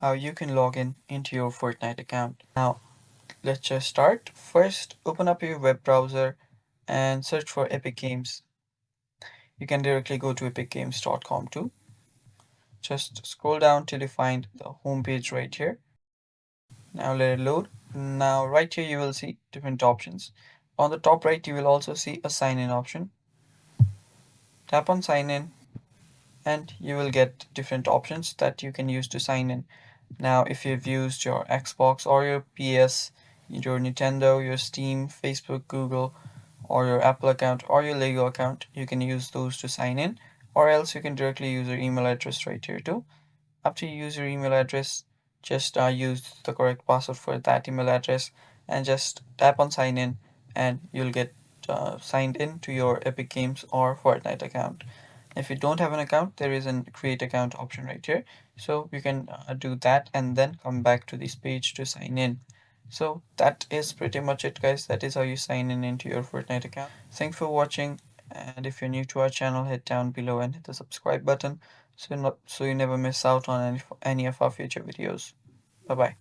how you can log in into your Fortnite account. Now, let's just start. First, open up your web browser and search for Epic Games. You can directly go to epicgames.com too. Just scroll down till you find the home page right here. Now let it load. Now right here you will see different options. On the top right you will also see a sign in option. Tap on sign in and you will get different options that you can use to sign in. Now if you've used your Xbox or your PS, your Nintendo, your Steam, Facebook, Google, or your Apple account or your Lego account, you can use those to sign in, or else you can directly use your email address right here too. After you use your email address, just use the correct password for that email address and just tap on sign in and you'll get signed in to your Epic Games or Fortnite account. If you don't have an account, there is a create account option right here. So you can do that and then come back to this page to sign in. So that is pretty much it, guys. That is how you sign in into your Fortnite account. Thanks for watching. And if you're new to our channel, head down below and hit the subscribe button so you never miss out on any of our future videos. Bye bye.